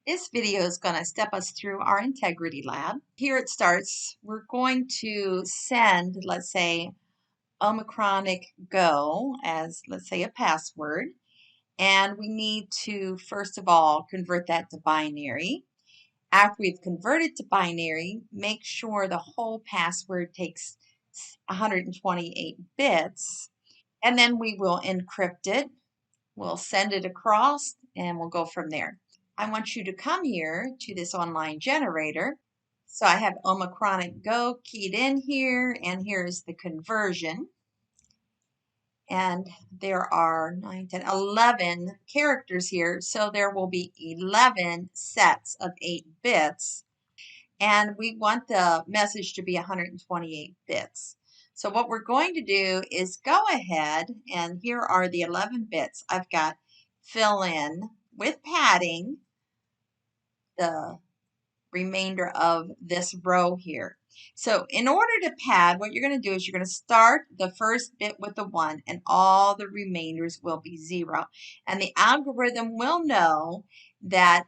This video is going to step us through our integrity lab. Here it starts. We're going to send, let's say, Omicronic Go as, let's say, a password. And we need to, first of all, convert that to binary. After we've converted to binary, make sure the whole password takes 128 bits. And then we will encrypt it. We'll send it across and we'll go from there. I want you to come here to this online generator. So I have Omicronic Go keyed in here, and here's the conversion. And there are 9, 10, 11 characters here. So there will be 11 sets of 8 bits. And we want the message to be 128 bits. So what we're going to do is go ahead, and here are the 11 bits. I've got fill in with padding the remainder of this row here. So in order to pad, what you're going to do is you're going to start the first bit with a 1 and all the remainders will be 0. And the algorithm will know that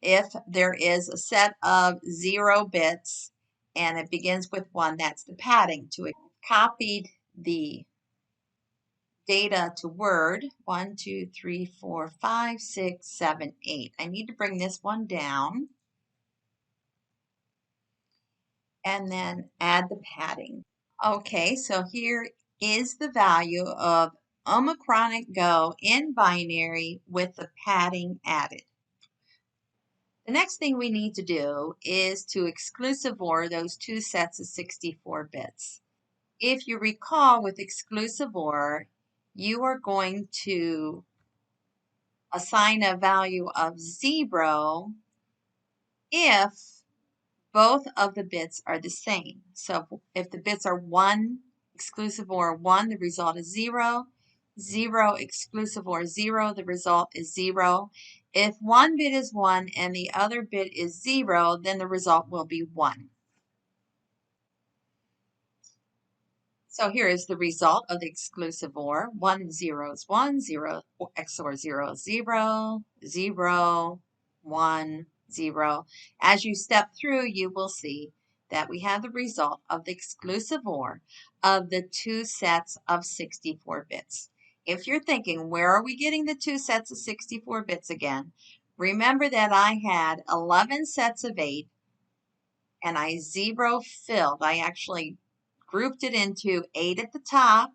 if there is a set of 0 bits and it begins with 1, that's the padding to it. Copied the data to Word. 1, 2, 3, 4, 5, 6, 7, 8. I need to bring this one down and then add the padding. Okay, so here is the value of Omicronic Go in binary with the padding added. The next thing we need to do is to exclusive OR those two sets of 64 bits. If you recall, with exclusive OR, you are going to assign a value of 0 if both of the bits are the same. So if the bits are 1, exclusive OR 1, the result is 0. 0, exclusive OR 0, the result is 0. If one bit is 1 and the other bit is 0, then the result will be 1. So here is the result of the exclusive OR. 1 and 0 is 1, 0 XOR 0 is 0, 0, 1, 0. As you step through, you will see that we have the result of the exclusive OR of the two sets of 64 bits. If you're thinking, where are we getting the two sets of 64 bits again? Remember that I had 11 sets of 8 and I 0 filled. I actually grouped it into 8 at the top,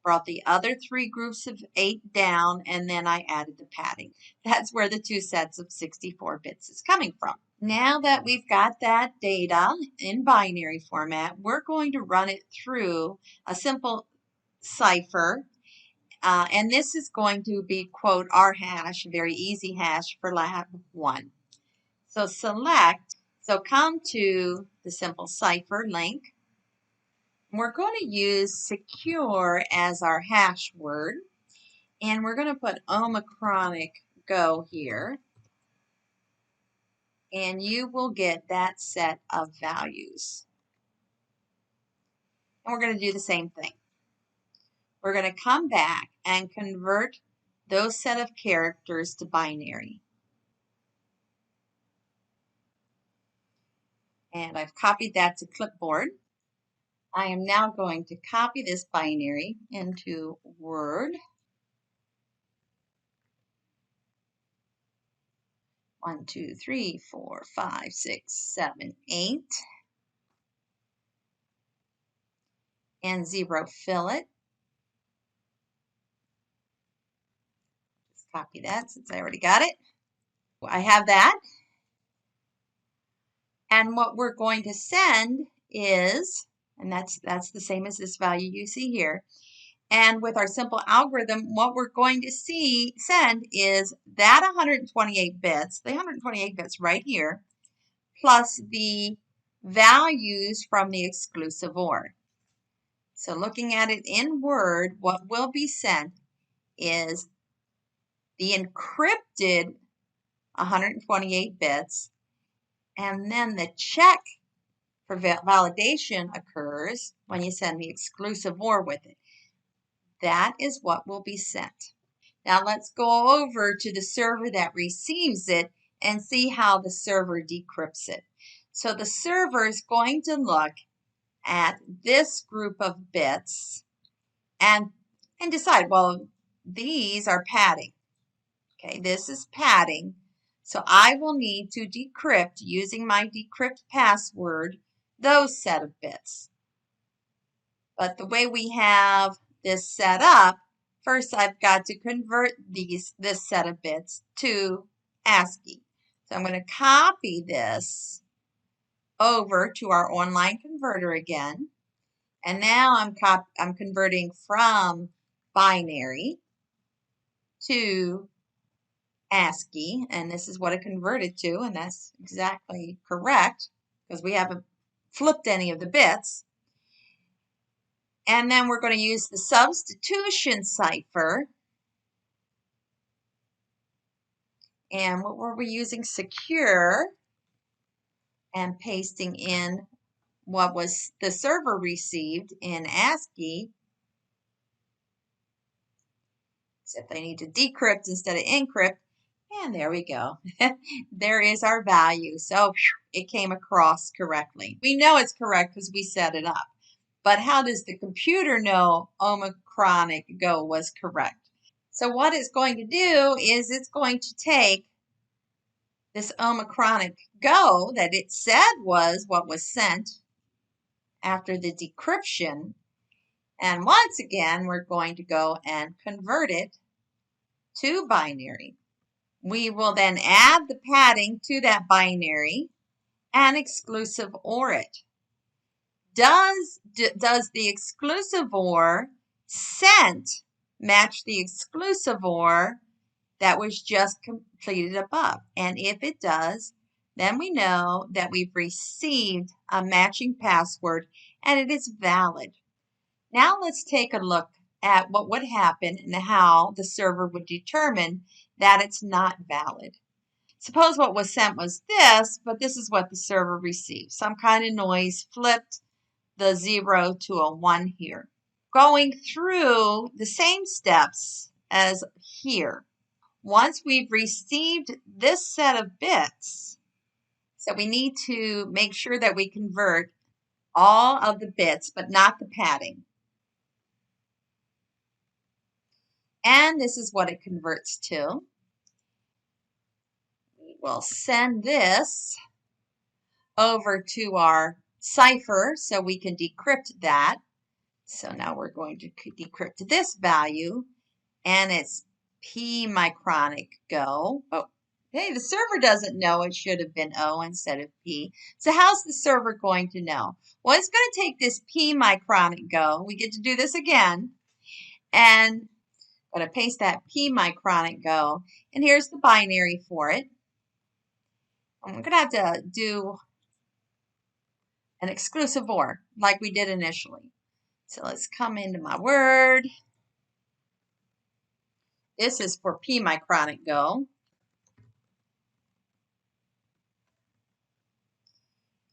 brought the other 3 groups of 8 down, and then I added the padding. That's where the two sets of 64 bits is coming from. Now that we've got that data in binary format, we're going to run it through a simple cipher. And this is going to be, quote, our hash, very easy hash for lab 1. So come to the simple cipher link. We're going to use secure as our hash word, and we're going to put Omicronic Go here, and you will get that set of values. And we're going to do the same thing. We're going to come back and convert those set of characters to binary. And I've copied that to clipboard. I am now going to copy this binary into Word. 1, 2, 3, 4, 5, 6, 7, 8. And 0 fill it. Just copy that since I already got it. I have that. And what we're going to send is, and that's the same as this value you see here. And with our simple algorithm, what we're going to send is that 128 bits, the 128 bits right here, plus the values from the exclusive OR. So looking at it in Word, what will be sent is the encrypted 128 bits, and then the check for validation occurs when you send the exclusive OR with it. That is what will be sent. Now let's go over to the server that receives it and see how the server decrypts it. So the server is going to look at this group of bits and decide, well, these are padding. Okay, this is padding. So I will need to decrypt using my decrypt password those set of bits. But the way we have this set up, first I've got to convert this set of bits to ASCII. So I'm going to copy this over to our online converter again. And now I'm converting from binary to ASCII, and this is what it converted to, and that's exactly correct because we haven't flipped any of the bits. And then we're going to use the substitution cipher. And what were we using? Secure, and pasting in what was the server received in ASCII, except I need to decrypt instead of encrypt. And there we go. There is our value. So it came across correctly. We know it's correct because we set it up. But how does the computer know Omicronic Go was correct? So what it's going to do is it's going to take this Omicronic Go that it said was what was sent after the decryption. And once again, we're going to go and convert it to binary. We will then add the padding to that binary and exclusive OR it. Does the exclusive OR sent match the exclusive OR that was just completed above? And if it does, then we know that we've received a matching password and it is valid. Now let's take a look at what would happen and how the server would determine that it's not valid. Suppose what was sent was this, but this is what the server received. Some kind of noise flipped the 0 to a 1 here. Going through the same steps as here. Once we've received this set of bits, so we need to make sure that we convert all of the bits, but not the padding. And this is what it converts to. We will send this over to our cipher so we can decrypt that. So now we're going to decrypt this value, and it's P micronic go. Oh, hey, the server doesn't know it should have been O instead of P. So how's the server going to know? Well, it's going to take this P micronic go. We get to do this again. And I'm going to paste that P micronic go. And here's the binary for it. I'm going to have to do an exclusive OR like we did initially. So let's come into my Word. This is for P micronic go.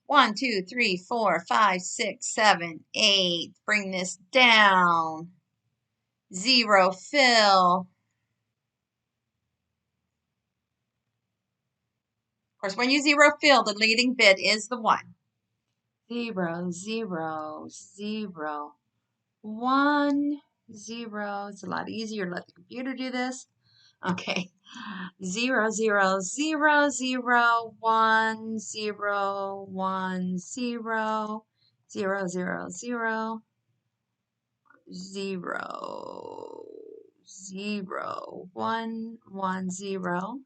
1, 2, 3, 4, 5, 6, 7, 8. Bring this down. 0 fill. Of course, when you 0 fill, the leading bit is the 1. 0, 0, 0, 1, 0. It's a lot easier to let the computer do this. Okay. 0, 0, 0, 0, 1, 0, 1, 0, 0, 0, 0, 0, 0, 1, 1, 0.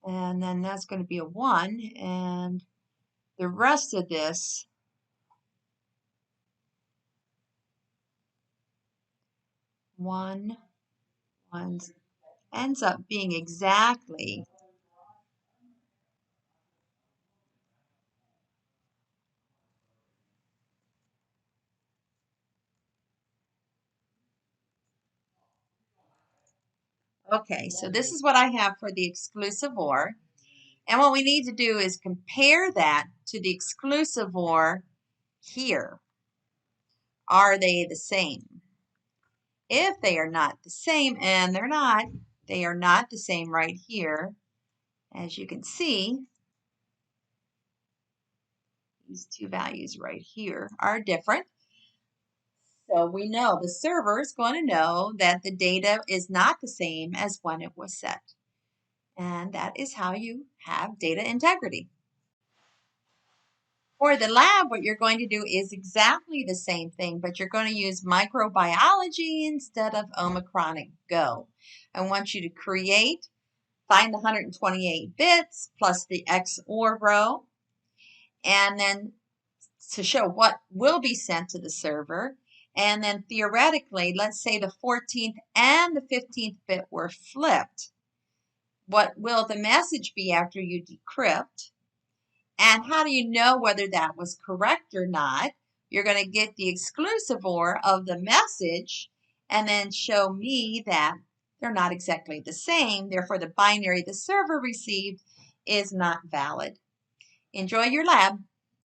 And then that's going to be a 1. And the rest of this one ends up being exactly okay. So this is what I have for the exclusive OR. And what we need to do is compare that to the exclusive OR here. Are they the same? If they are not the same, and they're not, they are not the same right here, As you can see, these two values right here are different. So we know the server is going to know that the data is not the same as when it was set. And that is how you have data integrity. For the lab, what you're going to do is exactly the same thing, but you're going to use microbiology instead of Omicronic Go. I want you to find the 128 bits plus the XOR row, and then to show what will be sent to the server. And then theoretically, let's say the 14th and the 15th bit were flipped. What will the message be after you decrypt? And how do you know whether that was correct or not? You're going to get the exclusive OR of the message and then show me that they're not exactly the same. Therefore, the binary the server received is not valid. Enjoy your lab.